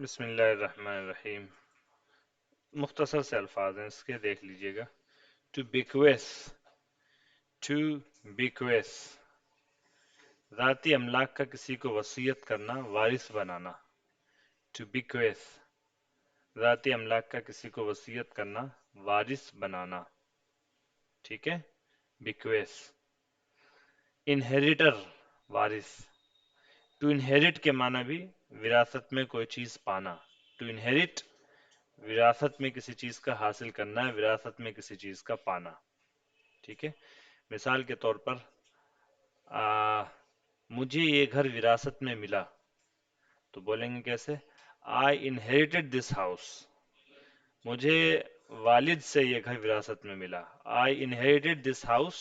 بسم اللہ الرحمن الرحیم. مختصر سے الفاظ ہیں اس کے، دیکھ لیجئے گا. ٹو بیکویس، ٹو بیکویس، ذاتی املاک کا کسی کو وصیت کرنا، وارث بنانا. ٹو بیکویس، ذاتی املاک کا کسی کو وصیت کرنا، وارث بنانا. ٹھیک ہے، بیکویس. انہیریٹر، وارث. ٹو انہیریٹ کے معنی بھی وراثت میں کوئی چیز پانا. ٹو انہیریٹ، وراثت میں کسی چیز کا حاصل کرنا ہے، وراثت میں کسی چیز کا پانا. ٹھیک ہے، مثال کے طور پر مجھے یہ گھر وراثت میں ملا، تو بولیں گے کیسے؟ I inherited this house. مجھے والد سے یہ گھر وراثت میں ملا. I inherited this house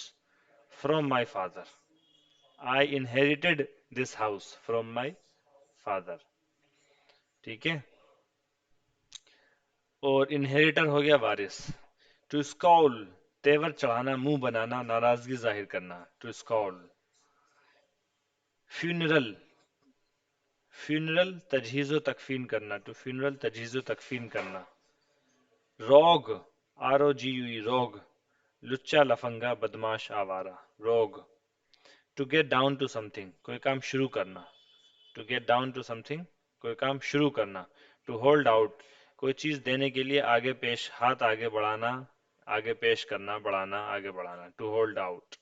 from my father. I inherited this house from my father. ٹھیک ہے، اور انہیریٹر ہو گیا وارث. ٹو اسکول، تیور چڑھانا، منہ بنانا، ناراضگی ظاہر کرنا. To scold. فیونرل، فیونرل تجہیز و تکفین کرنا. ٹو فیونرل، تجہیز و تکفین کرنا. روگ، آر او جی یو ای، روگ. لچا، لفنگا، بدماش، آوارہ. Rogue. To get down to something, کوئی کام شروع کرنا. To get down to something, کوئی کام شروع کرنا. ٹو ہولڈ آؤٹ، کوئی چیز دینے کے لیے آگے پیش، ہاتھ آگے بڑھانا، آگے پیش کرنا، بڑھانا، آگے بڑھانا. To hold out.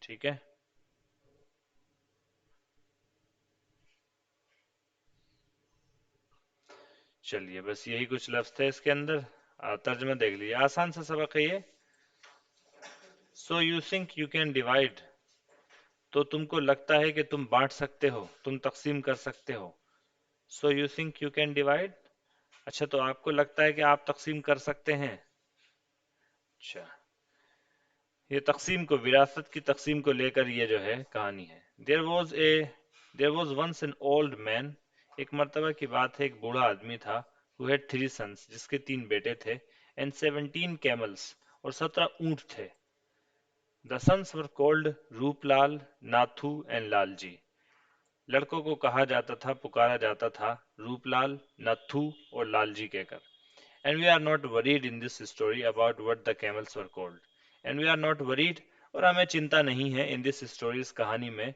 ٹھیک ہے، چلیے بس یہی کچھ لفظ تھے اس کے اندر. ترجمہ دیکھ لیجیے، آسان سا سبق ہے یہ. سو you think you can divide, تو تم کو لگتا ہے کہ تم بانٹ سکتے ہو، تم تقسیم کر سکتے ہو. So you think you can divide. اچھا، تو آپ کو لگتا ہے کہ آپ تقسیم کر سکتے ہیں. اچھا، یہ تقسیم کو، وراثت کی تقسیم کو لے کر یہ جو ہے کہانی ہے. There was once an old man, ایک مرتبہ کی بات ہے ایک بوڑھا آدمی تھا. who had 3 sons، جس کے 3 بیٹے تھے. and 17 camels، اور 17 اونٹ تھے. the sons were called روپ لال، ناتھو and لال جی. لڑکوں کو کہا جاتا تھا، پکارا جاتا تھا روپ لال، نتھو اور لال جی کہہ کر. And we are not worried in this story about what the camels were called. And we are not worried، اور ہمیں چنتا نہیں ہے in this story، اس کہانی میں،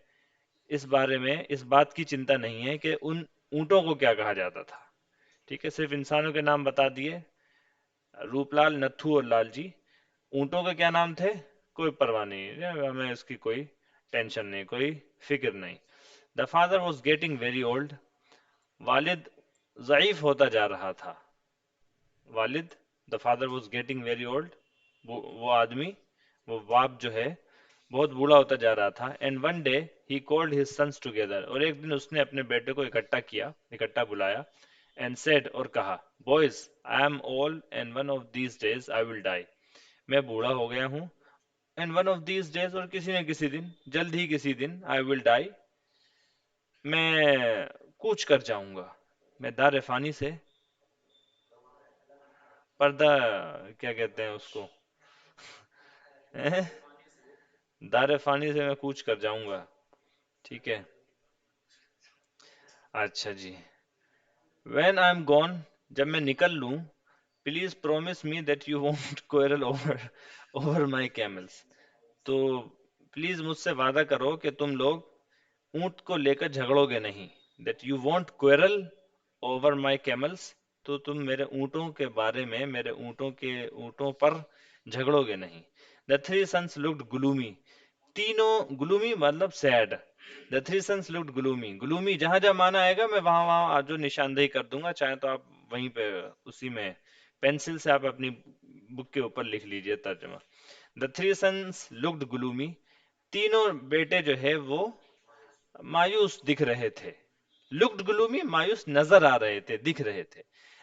اس بارے میں، اس بات کی چنتا نہیں ہے کہ ان اونٹوں کو کیا کہا جاتا تھا. ٹھیک ہے، صرف انسانوں کے نام بتا دیے، روپ لال، نتھو اور لال جی. اونٹوں کے کیا نام تھے؟ کوئی پرواہ نہیں، ہمیں اس کی کوئی ٹینشن نہیں، کوئی فکر نہیں. The father was getting very old، والد ضعیف ہوتا جا رہا تھا. والد، the father was getting very old، وہ آدمی، وہ باپ جو ہے بہت بوڑھا ہوتا جا رہا تھا. and one day he called his sons together، اور ایک دن اس نے اپنے بیٹے کو اکٹھا کیا، اکٹھا بلایا. and said، اور کہا، boys I am old and one of these days I will die، میں بوڑھا ہو گیا ہوں. and one of these days، اور کسی نہ کسی دن، جلد ہی کسی دن، I will die، میں کوچ کر جاؤں گا. میں دار فانی سے، پردہ کیا کہتے ہیں اس کو، دار فانی سے میں کوچ کر جاؤں گا. ٹھیک ہے، اچھا جی. when I am gone، جب میں نکل لوں، please promise me that you won't quarrel over my camels، تو پلیز مجھ سے وعدہ کرو کہ تم لوگ اونٹ کو لے کر جھگڑو گے نہیں. that you won't quarrel over my camels، تو تم میرے اونٹوں کے بارے میں، میرے اونٹوں پر جھگڑو گے نہیں. the three sons looked gloomy، تینوں gloomy مطلب sad. the three sons looked gloomy، gloomy جہاں جہاں مانا آئے گا میں وہاں وہاں جو نشاندہی کر دوں گا، چاہے تو آپ وہیں پہ اسی میں پینسل سے آپ اپنی بک کے اوپر لکھ لیجئے ترجمہ. the three sons looked gloomy، تینوں بیٹے جو ہے وہ مایوس دکھ رہے تھے. looked gloomy، مایوس نظر آ رہے تھے، دکھ رہے تھے.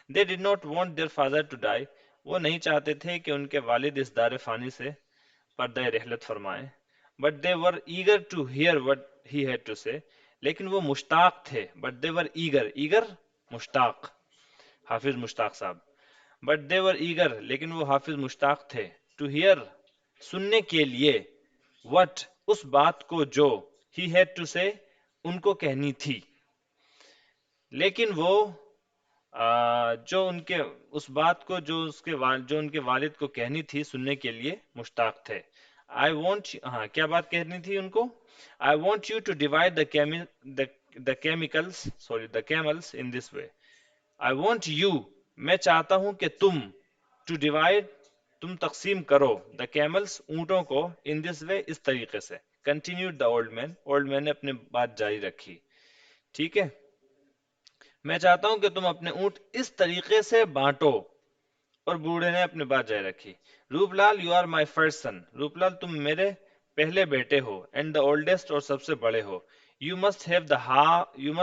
they did not want their father to die، وہ نہیں چاہتے تھے کہ ان کے والد اس دار فانی سے پردہ رحلت فرمائیں. but they were eager to hear what he had to say، لیکن وہ مشتاق تھے. but they were eager مشتاق، حافظ مشتاق صاحب. but they were eager، لیکن وہ حافظ مشتاق تھے. to hear، سننے کے لیے. what، اس بات کو جو he had to say، ان کو کہنی تھی. لیکن وہ جو ان کے اس بات کو جو ان کے والد کو کہنی تھی سننے کے لیے مشتاق تھے. آئی وانٹ ہاں کیا بات کہنی تھی ان کو؟ I want you to divide the chemicals sorry the camels in this way. I want you میں چاہتا ہوں کہ ٹو ڈیوائڈ تم تقسیم کرو دا کیملس اونٹوں کو ان دس وے اس طریقے سے. کنٹینیوڈ دا اولڈ مین نے اپنی بات جاری رکھی. ٹھیک ہے، میں چاہتا ہوں کہ تم اپنے اونٹ اس طریقے سے بانٹو. اور بوڑھے نے اپنی بات جاری رکھی. روپ لال یو آر مائی فرسٹ سن. روپ لال تم میرے پہلے بیٹے ہو اینڈ دا اولڈسٹ اور سب سے بڑے ہو. You must have the you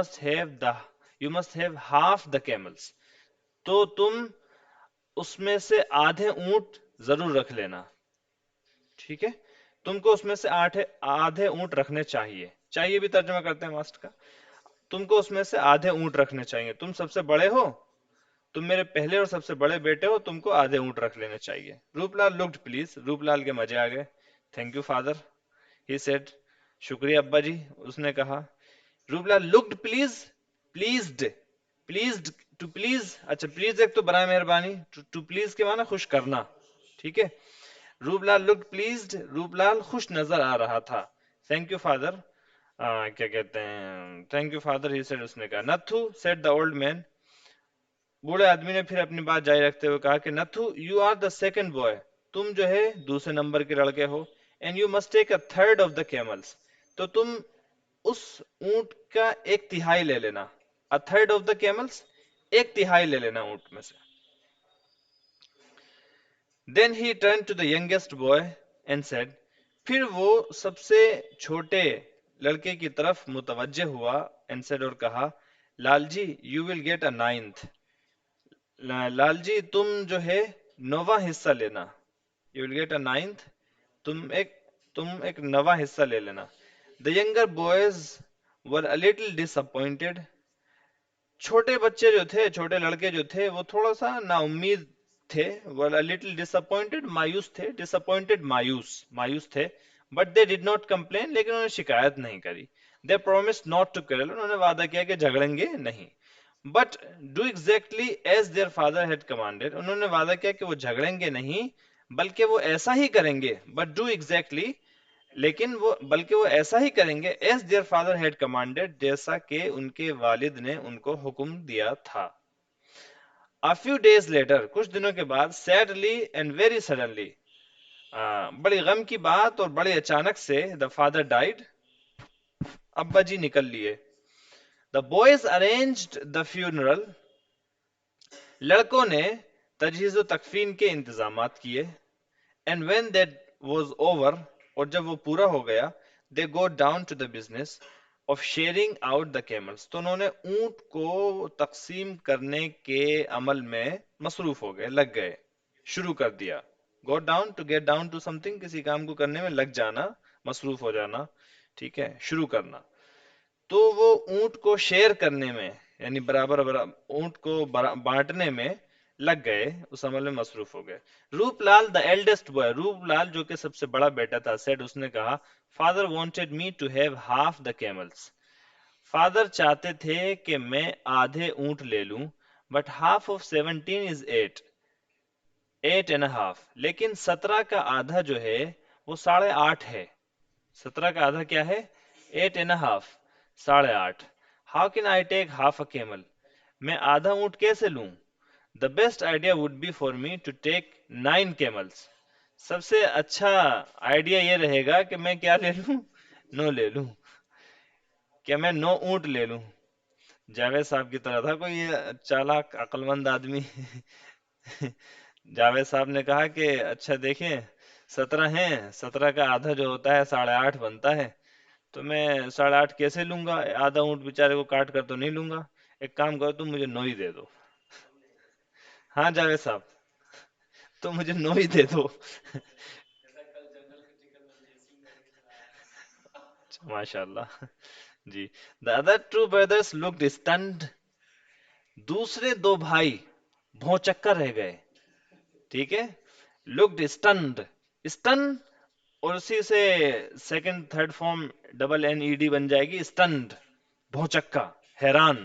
must have half the camels. تو تم اس میں سے آدھے اونٹ ضرور رکھ لینا. ٹھیک ہے، تم کو اس میں سے آدھے اونٹ رکھنے چاہیے. چاہیے بھی ترجمہ کرتے ہیں ماسٹر کا. تم کو اس میں سے آدھے اونٹ رکھنے چاہیے. تم سب سے بڑے ہو، تم میرے پہلے اور سب سے بڑے بیٹے ہو، تم کو آدھے اونٹ رکھ لینے چاہیے. روپ لال لکڈ پلیز. روپ لال کے مزے آ گئے. Thank you father he said. شکریہ ابا جی اس نے کہا. Roop Lal looked please pleased pleased to please. اچھا پلیز ایک تو برائے مہربانی، ٹو پلیز کے معنی خوش کرنا. ٹھیک ہے. روپ لال لکڈ پلیزڈ. روپ لال خوش نظر آ رہا تھا. تھینک یو فادر کیا کہتے ہیں thank you father he said اس نے کہا. Nathu said the old man. بوڑھے آدمی نے پھر اپنی بات جاری رکھتے ہوئے کہا کہ Nathu you are the second boy. تم جو ہے دوسرے نمبر کے لڑکے ہو. And you must take a third of the camels. تو تم اس اونٹ کا ایک تہائی لے لینا. A third of the camels ایک تہائی لے لینا اونٹ میں سے. Then he turn to the youngest boy and said. پھر وہ سب سے چھوٹے لڑکے کی طرف متوجہ ہوا اینڈ سیڈ اور کہا Lal ji you will get a ninth. Lal ji تم جو ہے نواں حصہ لینا. You will get a ninth. تم ایک نواں حصہ لے لینا. The younger boys were a little disappointed. چھوٹے بچے جو تھے، چھوٹے لڑکے جو تھے وہ تھوڑا سا نا امید تھے. ور اے لٹل ڈس اپوائنٹڈ مایوس تھے. ڈس اپوائنٹڈ مایوس تھے. But they did not complain لیکن انہوں نے شکایت نہیں کری. دے پرومس ناٹ ٹو کرل. انہوں نے وعدہ کیا کہ جھگڑیں گے نہیں. But do exactly as their father had commanded. انہوں نے وعدہ کیا کہ وہ جھگڑیں گے نہیں بلکہ وہ ایسا ہی کریں گے. بٹ ڈو ایگزیکٹلی لیکن بلکہ وہ ایسا ہی کریں گے as their father had commanded جیسا کہ ان کے والد نے ان کو حکم دیا تھا. A few days later کچھ دنوں کے بعد sadly and very suddenly بڑی غم کی بات اور بڑے اچانک سے the father died. ابا جی نکل لیے. The boys arranged the funeral. لڑکوں نے تجہیز و تکفین کے انتظامات کیے. And when that was over اور جب وہ پورا ہو گیا they go down to the business of sharing out the camels. تو انہوں نے اونٹ کو تقسیم کرنے کے عمل میں مصروف ہو گئے، لگ گئے، شروع کر دیا. go down to get down to something کسی کام کو کرنے میں لگ جانا، مصروف ہو جانا. ٹھیک ہے، شروع کرنا. تو وہ اونٹ کو شیئر کرنے میں یعنی برابر اونٹ کو بانٹنے میں لگ گئے، اس عمل میں مصروف ہو گئے. روپ لال دا ایلڈسٹ بوائے. روپ لال جو کہ سب سے بڑا بیٹا تھا سیڈ اس نے کہا father wanted me to have half the camels. فادر چاہتے تھے کہ میں آدھے اونٹ لے لوں. But half of 17 is 8 and half. لیکن 17 کا آدھا جو ہے وہ 8.5 ہے. 17 کا آدھا کیا ہے؟ 8 and half, 8.5. How can I take half a camel. میں آدھا اونٹ کیسے لوں؟ The best idea would be for me to take 9 camels. سب سے اچھا آئیڈیا یہ رہے گا کہ میں کیا لے لوں؟ 9 لے لوں. کیا میں 9 اونٹ لے لوں؟ جاوید صاحب کی طرح تھا کوئی چالاک عقل مند آدمی. جاوید صاحب نے کہا کہ اچھا دیکھیں 17 ہیں، 17 کا آدھا جو ہوتا ہے 8.5 بنتا ہے. تو میں 8.5 کیسے لوں گا؟ آدھا اونٹ بیچارے کو کاٹ کر تو نہیں لوں گا. ایک کام کرو تم مجھے 9 ہی دے دو. ہاں جاوید صاحب تو مجھے 9 ہی دے دو. ماشاء اللہ جی. The other two brothers looked stunned. دوسرے دو بھائی بھونچکا رہ گئے. ٹھیک ہے، looked stunned. stun اور اسی سے second third form double N E D بن جائے گی. stunned بھونچکا، حیران.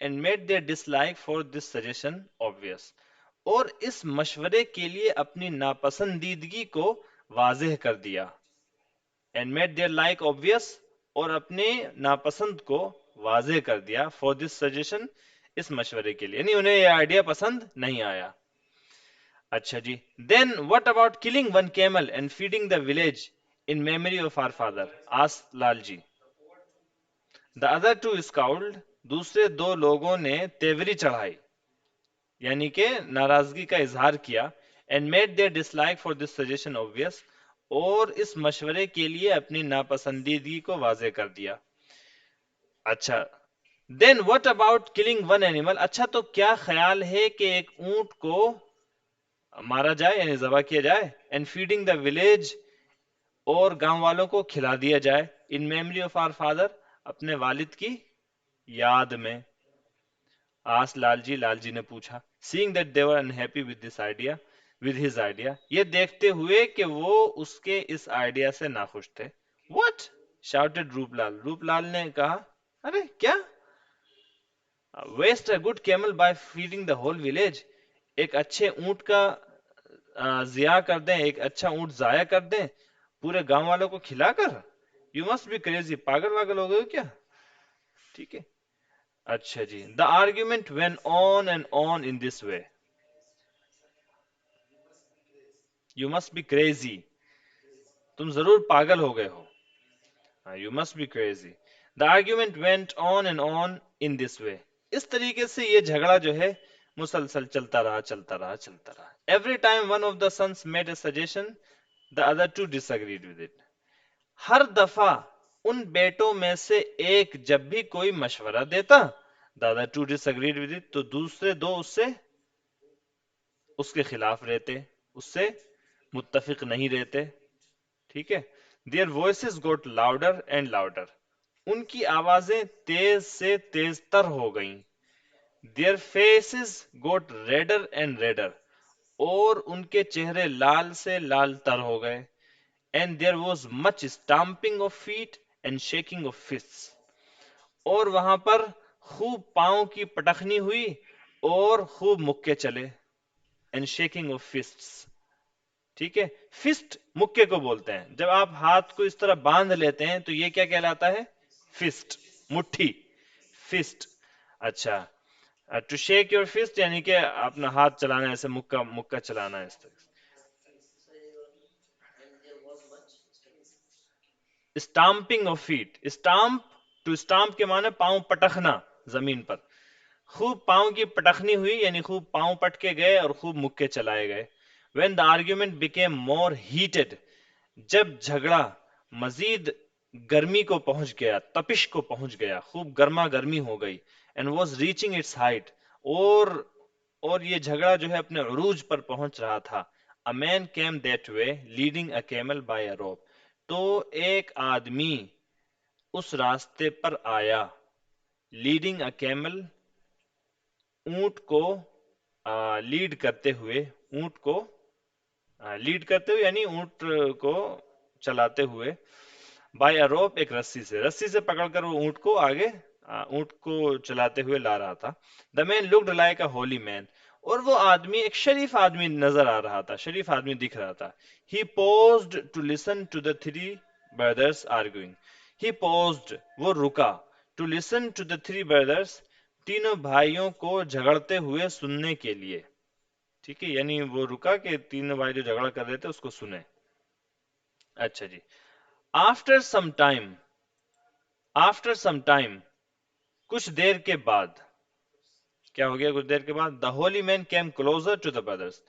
and made their dislike for this suggestion obvious. اور اس مشورے کے لیے اپنی ناپسندیدگی کو واضح کر دیا. and made their like obvious, اور اپنے ناپسند کو واضح کر دیا for this suggestion, اس مشورے کے لیے، یعنی انہیں یہ آئیڈیا پسند نہیں آیا. اچھا جی. then what about killing one camel and feeding the village in memory of our father, asked Lal G. the other two scowled, دوسرے دو لوگوں نے تیوری چڑھائی یعنی کہ ناراضگی کا اظہار کیا. and made their dislike for this suggestion obvious, اور اس مشورے کے لیے اپنی ناپسندیدگی کو واضح کر دیا. اچھا. then what about killing one animal, اچھا تو کیا خیال ہے کہ ایک اونٹ کو مارا جائے یعنی ذبح کیا جائے. and feeding the village, اور گاؤں والوں کو کھلا دیا جائے. in memory of our father, اپنے والد کی یاد میں. asked لال جی نے پوچھا. seeing that they were unhappy with this idea, with his idea, یہ دیکھتے ہوئے کہ وہ اس کے اس آئیڈیا سے ناخوش تھے. what shouted روپ لال نے کہا ارے کیا. waste a good camel by feeding the whole village, ایک اچھے اونٹ کا ضیاع کر دیں، ایک اچھا اونٹ ضائع کر دیں پورے گاؤں والوں کو کھلا کر. یو مسٹ بی کریزی، پاگل واگل ہو گئے ہو کیا. ٹھیک ہے. اچھا جی. the argument went on and on in this way. you must be crazy، تم ضرور پاگل ہو گئے ہو. you must be crazy. the argument went on and on in this way. اس طریقے سے یہ جھگڑا جو ہے مسلسل چلتا رہا. every time one of the sons made a suggestion, the other two disagreed with it. ہر دفعہ ان بیٹوں میں سے ایک جب بھی کوئی مشورہ دیتا the other two disagreed with it، تو دوسرے دو اس کے خلاف رہتے، اس سے متفق نہیں رہتے. ٹھیک ہے. their voices got louder and louder، ان کی آوازیں تیز سے تیز تر ہو گئیں. their faces got redder and redder، اور ان کے چہرے لال سے لال تر ہو گئے. and there was much stamping of feet and shaking of fists، اور وہاں پر خوب پاؤں کی پٹخنی ہوئی اور خوب مکے چلے. and shaking of fists، ٹھیک ہے. فسٹ مکے کو بولتے ہیں، جب آپ ہاتھ کو اس طرح باندھ لیتے ہیں تو یہ کیا کہلاتا ہے؟ فسٹ، مٹھی، فسٹ. اچھا. ٹو شیک یور فسٹ یعنی کہ اپنا ہاتھ چلانا، ایسے مکہ چلانا اس طرح. Stamping of feet, stamp to stamp کے معنی پاؤں پٹخنا زمین پر. خوب پاؤں کی پٹخنی ہوئی یعنی خوب پاؤں پٹکے گئے اور خوب مکے چلائے گئے. when the argument became more heated، جب جھگڑا مزید گرمی کو پہنچ گیا، تپش کو پہنچ گیا، خوب گرما گرمی ہو گئی. and was reaching its height، اور یہ جھگڑا جو ہے اپنے عروج پر پہنچ رہا تھا. a man came that way leading a camel by a rope، تو ایک آدمی اس راستے پر آیا leading a camel، اونٹ کو لیڈ کرتے ہوئے، اونٹ کو لیڈ کرتے ہوئے یعنی اونٹ کو چلاتے ہوئے. بائی اے روپ، ایک رسی سے پکڑ کر وہ اونٹ کو آگے اونٹ کو چلاتے ہوئے لا رہا تھا. دا مین لکڈ لائک اے ہولی مین، اور وہ آدمی ایک شریف آدمی نظر آ رہا تھا، شریف آدمی دکھ رہا تھا. He paused to listen to the three brothers arguing, he paused, وہ رکا، to listen to the three brothers, تینوں بھائیوں کو جھگڑتے ہوئے سننے کے لیے. ٹھیک ہے، یعنی وہ رکا کہ تینوں بھائی جو جھگڑا کر رہے تھے اس کو سنے. اچھا جی. آفٹر سم ٹائم، کچھ دیر کے بعد، کیا ہو گیا کچھ دیر کے بعد؟ The holy man came closer to the brothers,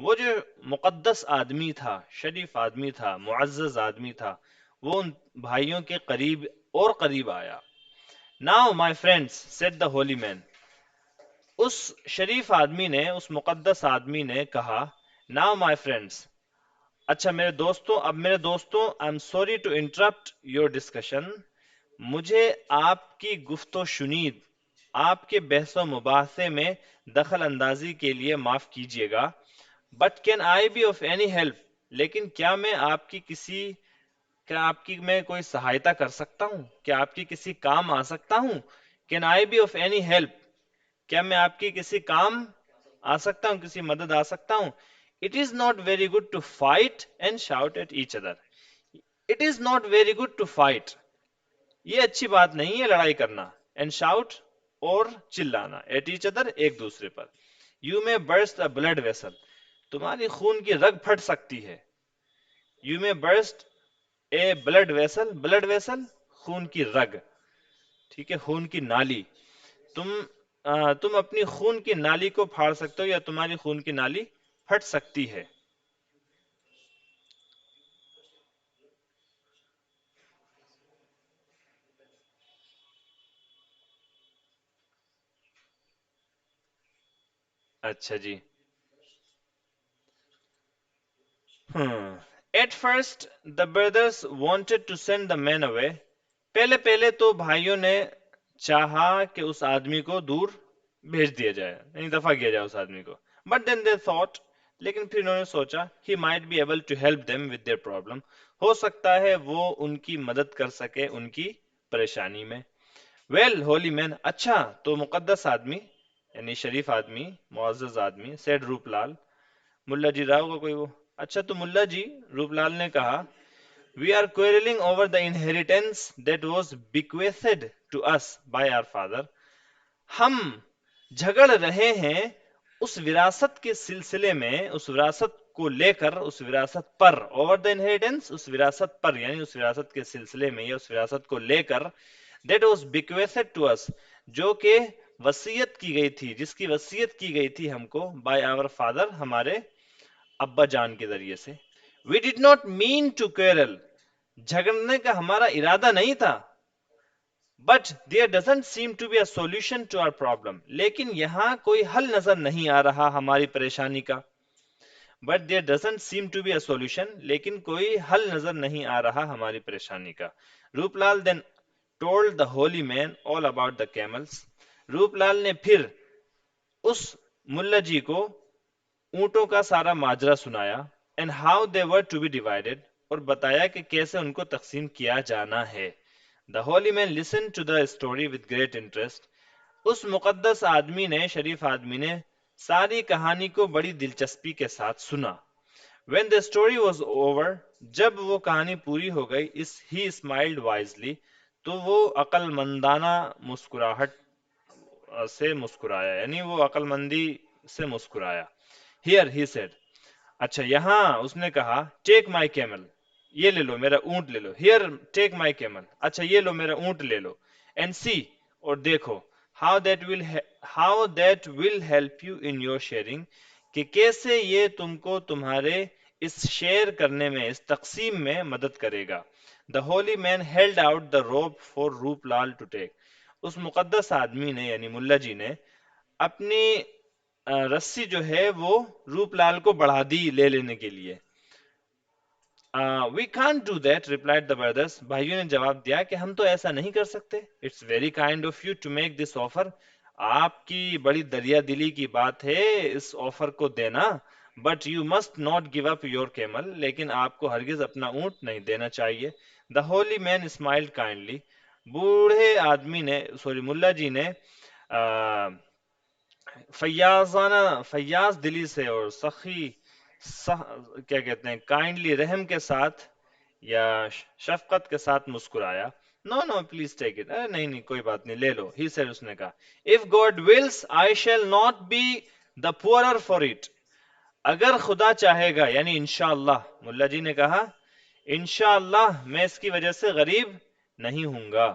وہ جو مقدس آدمی تھا، شریف آدمی تھا، معزز آدمی تھا، وہ ان بھائیوں کے قریب اور قریب آیا. Now my friends said the holy man, اس شریف آدمی نے، اس مقدس آدمی نے کہا ناؤ مائی فرینڈس، اچھا میرے دوستوں، اب میرے دوستوں، I am sorry to interrupt your discussion, مجھے آپ کی گفت و شنید، آپ کے بحث و مباحثے میں دخل اندازی کے لیے معاف کیجیے گا. But can I be of any help, لیکن کیا میں آپ کی میں کوئی سہایتا کر سکتا ہوں؟ کیا آپ کی کسی کام آ سکتا ہوں؟ Can I be of any help, کیا میں آپ کی کسی کام آ سکتا ہوں, کسی مدد آ سکتا ہوں؟ It is not very good to fight and shout at each other. It is not very good to fight. یہ اچھی بات نہیں ہے لڑائی کرنا. And shout اور چلانا. At each other ایک دوسرے پر. You may burst a blood vessel. تمہاری خون کی رگ پھٹ سکتی ہے. You may burst a blood vessel. Blood vessel خون کی رگ. ٹھیک ہے, خون کی نالی. تم اپنی خون کی نالی کو پھاڑ سکتے ہو یا تمہاری خون کی نالی پھٹ سکتی ہے. اچھا جی. At first the brothers wanted to send the man away. پہلے پہلے تو بھائیوں نے چاہا کہ اس آدمی کو دور بھیج دیا جائے, یعنی دفع کیا جائے اس آدمی کو. But then they thought, لیکن پھر انہوں نے سوچا, he might be able to help them with their problem. ہو سکتا ہے وہ ان کی مدد کر سکے ان کی پریشانی میں. Well, holy man, اچھا تو مقدس آدمی, یعنی شریف آدمی, معزز آدمی, said روپ لال. ملا جی راؤ کا کوئی وہ, اچھا تو ملا جی, روپ لال نے کہا, we are quarreling over the inheritance that was bequeathed to us by our father. ہم جھگڑ رہے ہیں اس وراثت کے سلسلے میں, اس وراثت کو لے کر, اس وراثت پر, over the inheritance, اس وراثت پر, یعنی اس وراثت کے سلسلے میں یا اس وراثت کو لے کر, that was bequeathed to us, جو کہ وصیت کی گئی تھی, جس کی وصیت کی گئی تھی ہم کو, by our father, ہمارے ابا جان کے ذریعے سے. We did not mean to quarrel. جھگڑنے کا ہمارا ارادہ نہیں تھا. But there doesn't seem to be a solution to our problem. لیکن یہاں کوئی حل نظر نہیں آ رہا ہماری پریشانی کا. But there doesn't seem to be a solution. لیکن کوئی حل نظر نہیں آ رہا ہماری پریشانی کا. روپ لال then told the holy man all about the camels. روپ لال نے پھر اس ملا جی کو اونٹوں کا سارا ماجرا سنایا, and how they were to be divided, اور بتایا کہ کیسے ان کو تقسیم کیا جانا ہے. The holy man listened to the story with great interest. اس مقدس آدمی نے, شریف آدمی نے, ساری کہانی کو بڑی دلچسپی کے ساتھ سنا. When the story was over, جب وہ کہانی پوری ہو گئی, he smiled wisely, تو وہ عقل مندانہ مسکراہٹ سے مسکرایا, یعنی وہ عقل مندی سے مسکرایا. Here he said, اچھا یہاں اس نے کہا, take my camel, یہ لے لو میرا اونٹ لے لو. Here take my camel, اچھا یہ لو میرا اونٹ لے لو. And see, اور دیکھو, how that will help you in your sharing, کہ کیسے یہ تم کو تمہارے اس شیئر کرنے میں, اس تقسیم میں مدد کرے گا. The holy man held out the rope for روپ لال to take. اس مقدس آدمی نے, یعنی ملا جی نے, اپنی رسی جو ہے وہ روپ لال کو بڑھا دی لے لینے کے لیے. We can't do that, replied the brothers. بھائیوں نے جواب دیا کہ ہم تو ایسا نہیں کر سکتے. It's very kind of you to make this offer. آپ کی بڑی دریا دلی کی بات ہے اس آفر کو دینا. But you must not give up your camel. لیکن آپ کو ہرگز اپنا اونٹ نہیں دینا چاہیے. The holy man smiled kindly. بوڑھے آدمی نے, ملا جی نے فیاض دلی سے اور کیا کہتے ہیں, کائنڈلی, رحم کے ساتھ یا شفقت کے ساتھ مسکرایا. نو پلیز ٹیک اٹ, نہیں نہیں کوئی بات نہیں لے لو. ہی سیڈ, اس نے کہا, if God wills I shall not be the poorer for it. اگر خدا چاہے گا, یعنی انشاءاللہ, ملا جی نے کہا انشاءاللہ میں اس کی وجہ سے غریب نہیں ہوں گا.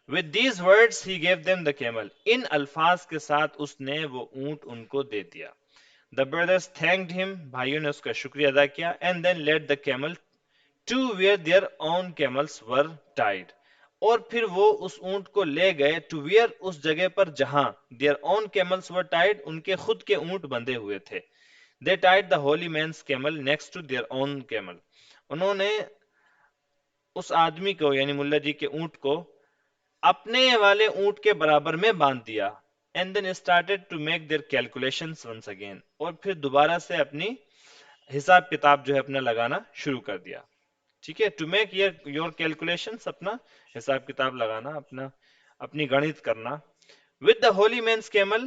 With these words he gave them the camel. ان الفاظ کے ساتھ اس نے وہ اونٹ ان کو دے دیا. The brothers thanked him. بھائیوں نے اس کا شکریہ ادا کیا. And then led the camel to where their own camels were tied. اور پھر وہ اس اونٹ کو لے گئے to where, اس جگہ پر جہاں their own camels were tied, ان کے خود کے اونٹ بندھے ہوئے تھے. They tied the holy man's camel next to their own camel. انہوں نے اس آدمی کو, یعنی ملا جی کے اونٹ کو اپنے والے اونٹ کے برابر میں باندھ دیا. And then started to make their calculations once again. اور پھر دوبارہ سے اپنی حساب کتاب جو ہے اپنا لگانا شروع کر دیا. ٹھیک ہے, to make your calculations, اپنا حساب کتاب لگانا, اپنی گنت کرنا. with the holy man's camel,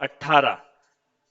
18।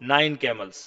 9 camels,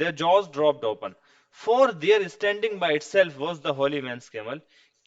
Their jaws dropped open. For there standing by itself was the holy man's camel.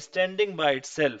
standing by itself,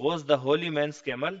was the holy man's camel,